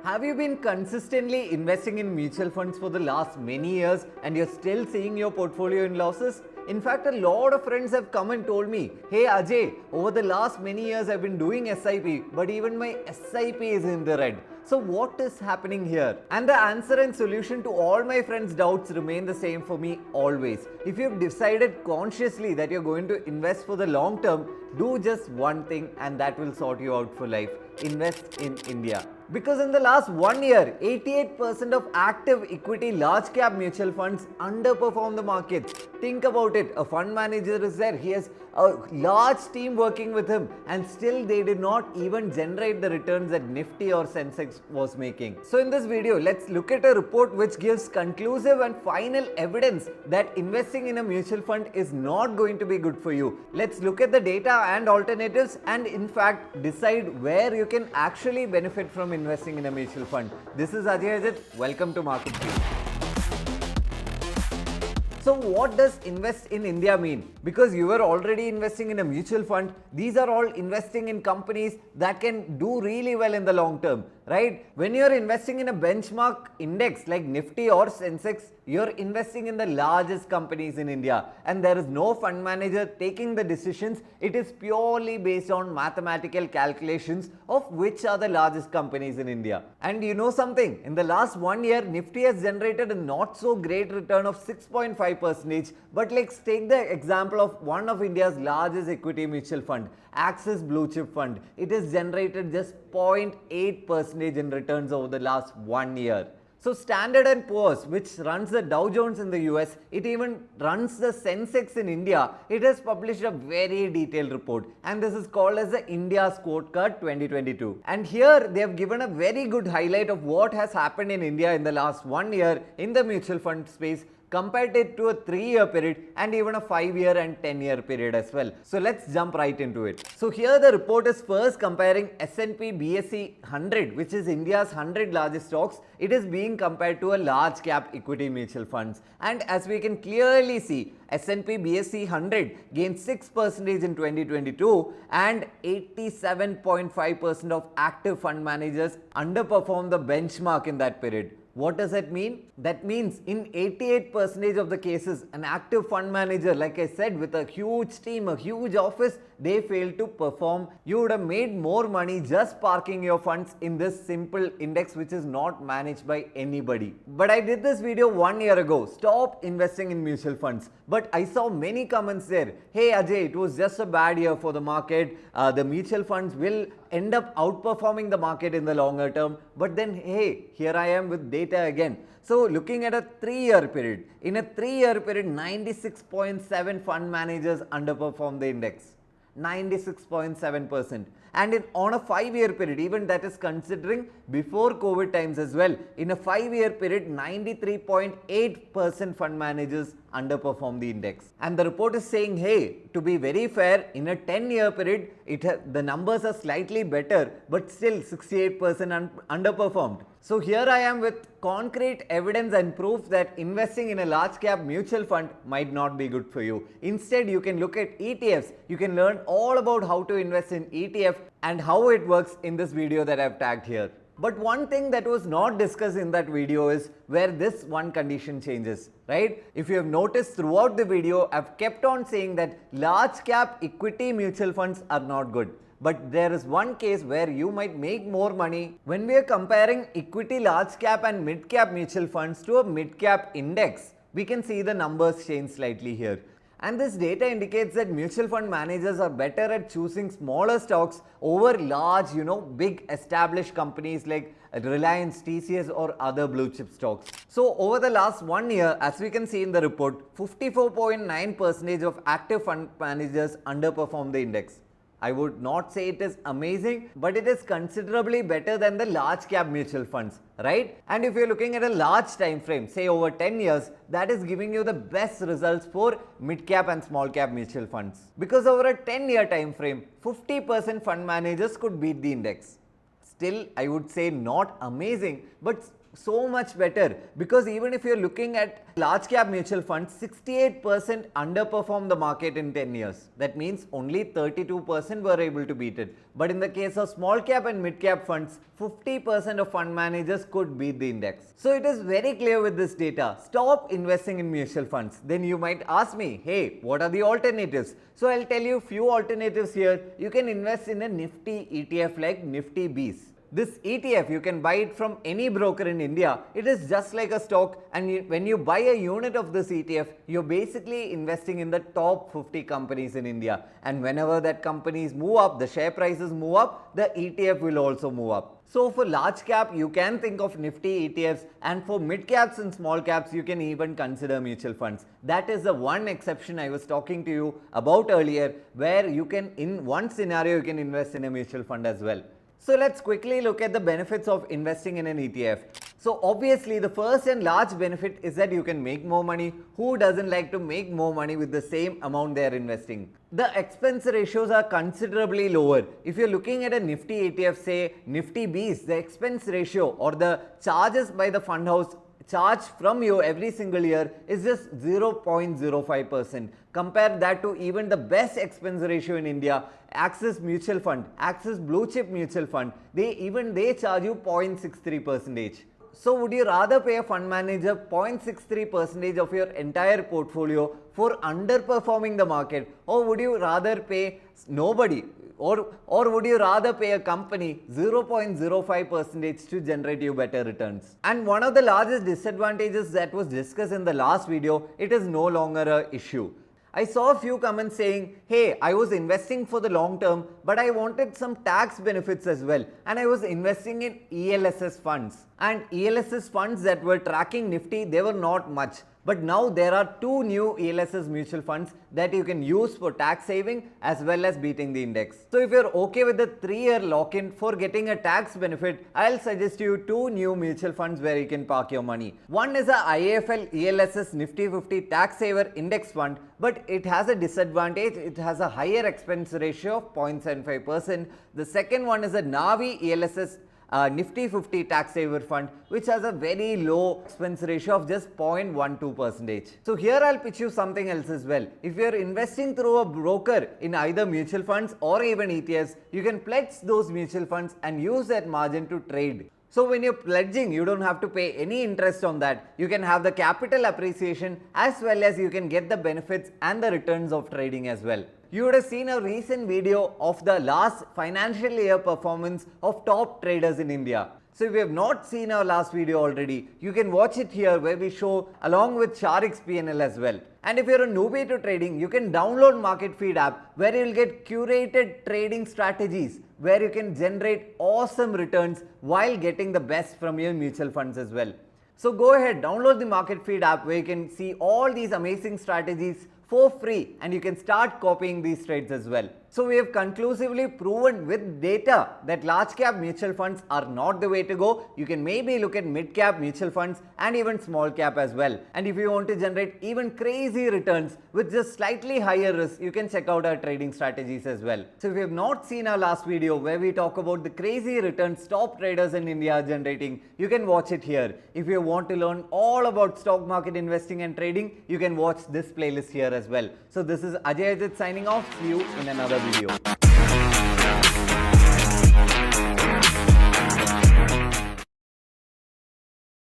Have you been consistently investing in mutual funds for the last many years and you're still seeing your portfolio in losses? In fact, a lot of friends have come and told me, hey Ajay, over the last many years I've been doing SIP, but even my SIP is in the red. So what is happening here? And the answer and solution to all my friends' doubts remain the same for me always. If you've decided consciously that you're going to invest for the long term, do just one thing and that will sort you out for life. Invest in India. Because in the last 1 year, 88% of active equity large cap mutual funds underperform the market. Think about it, a fund manager is there, he has a large team working with him and still they did not even generate the returns that Nifty or Sensex was making. So in this video, let's look at a report which gives conclusive and final evidence that investing in a mutual fund is not going to be good for you. Let's look at the data and alternatives and in fact decide where you can actually benefit from investing in a mutual fund. This is Ajay Ajit. Welcome to MarketFeed. So what does invest in India mean? Because you were already investing in a mutual fund, these are all investing in companies that can do really well in the long term, right? When you're investing in a benchmark index like Nifty or Sensex, you're investing in the largest companies in India and there is no fund manager taking the decisions. It is purely based on mathematical calculations of which are the largest companies in India. And you know something? In the last 1 year, Nifty has generated a not so great return of 6.5%. But let's take the example of one of India's largest equity mutual fund, Axis Blue Chip Fund. It has generated just 0.8% in returns over the last 1 year. So Standard & Poor's, which runs the Dow Jones in the US, it even runs the Sensex in India. It has published a very detailed report and this is called as the India Scorecard 2022. And here they have given a very good highlight of what has happened in India in the last 1 year in the mutual fund space, compared it to a 3-year period and even a 5-year and 10-year period as well. So let's jump right into it. So here the report is first comparing S&P BSE 100, which is India's 100 largest stocks. It is being compared to a large cap equity mutual funds. And as we can clearly see, S&P BSE 100 gained 6% in 2022 and 87.5% of active fund managers underperformed the benchmark in that period. What does that mean? That means in 88% of the cases, an active fund manager, like I said, with a huge team, a huge office, they failed to perform. You would have made more money just parking your funds in this simple index which is not managed by anybody. But I did this video 1 year ago, stop investing in mutual funds. But I saw many comments there, hey Ajay, it was just a bad year for the market, the mutual funds will end up outperforming the market in the longer term. But then hey, here I am with data again. So looking at a 3-year period, in a 3-year period, 96.7 fund managers underperform the index. 96.7%. And on a 5-year period, even that is considering before COVID times as well, in a 5-year period, 93.8% fund managers underperform the index. And the report is saying, hey, to be very fair, in a 10-year period, the numbers are slightly better, but still 68% underperformed. So here I am with concrete evidence and proof that investing in a large cap mutual fund might not be good for you. Instead, you can look at ETFs. You can learn all about how to invest in ETF and how it works in this video that I've tagged here. But one thing that was not discussed in that video is where this one condition changes, right? If you have noticed throughout the video, I've kept on saying that large cap equity mutual funds are not good. But there is one case where you might make more money when we are comparing equity large cap and mid cap mutual funds to a mid cap index. We can see the numbers change slightly here. And this data indicates that mutual fund managers are better at choosing smaller stocks over large, big established companies like Reliance, TCS or other blue chip stocks. So over the last 1 year, as we can see in the report, 54.9% of active fund managers underperform the index. I would not say it is amazing, but it is considerably better than the large cap mutual funds, right? And if you're looking at a large time frame, say over 10 years, that is giving you the best results for mid cap and small cap mutual funds. Because over a 10-year time frame, 50% fund managers could beat the index. Still, I would say not amazing, but so much better, because even if you're looking at large cap mutual funds, 68% underperform the market in 10 years. That means only 32% were able to beat it. But in the case of small cap and mid cap funds, 50% of fund managers could beat the index. So it is very clear with this data. Stop investing in mutual funds. Then you might ask me, hey, what are the alternatives? So I'll tell you few alternatives here. You can invest in a Nifty ETF like Nifty BeEs. This ETF, you can buy it from any broker in India. It is just like a stock, and when you buy a unit of this ETF, you're basically investing in the top 50 companies in India. And whenever that companies move up, the share prices move up, the ETF will also move up. So for large cap, you can think of Nifty ETFs, and for mid caps and small caps, you can even consider mutual funds. That is the one exception I was talking to you about earlier, where you can, in one scenario, you can invest in a mutual fund as well. So let's quickly look at the benefits of investing in an ETF. So obviously the first and large benefit is that you can make more money. Who doesn't like to make more money with the same amount they are investing? The expense ratios are considerably lower. If you're looking at a Nifty ETF, say Nifty BeEs, the expense ratio or the charges by the fund house charge from you every single year is just 0.05%. Compare that to even the best expense ratio in India, Axis Mutual Fund, Axis Blue Chip Mutual Fund, they charge you 0.63%. So would you rather pay a fund manager 0.63% of your entire portfolio for underperforming the market, or would you rather pay nobody? Or would you rather pay a company 0.05% to generate you better returns? And one of the largest disadvantages that was discussed in the last video, it is no longer an issue. I saw a few comments saying, hey, I was investing for the long term, but I wanted some tax benefits as well. And I was investing in ELSS funds. And ELSS funds that were tracking Nifty, they were not much. But now there are two new ELSS mutual funds that you can use for tax saving as well as beating the index. So if you're okay with the 3-year lock-in for getting a tax benefit, I'll suggest you two new mutual funds where you can park your money. One is a IIFL ELSS Nifty 50 Tax Saver Index Fund, but it has a disadvantage. It has a higher expense ratio of 0.75%. The second one is a Navi ELSS Nifty 50 Tax Saver Fund, which has a very low expense ratio of just 0.12%. So here I'll pitch you something else as well. If you're investing through a broker in either mutual funds or even ETFs, you can pledge those mutual funds and use that margin to trade. So when you're pledging, you don't have to pay any interest on that. You can have the capital appreciation as well as you can get the benefits and the returns of trading as well. You would have seen a recent video of the last financial year performance of top traders in India. So if you have not seen our last video already, you can watch it here where we show along with Sharik's P&L as well. And if you're a newbie to trading, you can download MarketFeed app where you'll get curated trading strategies where you can generate awesome returns while getting the best from your mutual funds as well. So go ahead, download the MarketFeed app where you can see all these amazing strategies for free and you can start copying these trades as well. So we have conclusively proven with data that large cap mutual funds are not the way to go. You can maybe look at mid cap mutual funds and even small cap as well. And if you want to generate even crazy returns with just slightly higher risk, you can check out our trading strategies as well. So if you have not seen our last video where we talk about the crazy returns top traders in India are generating, you can watch it here. If you want to learn all about stock market investing and trading, you can watch this playlist here as well. So this is Ajay Ajit signing off. See you in another video.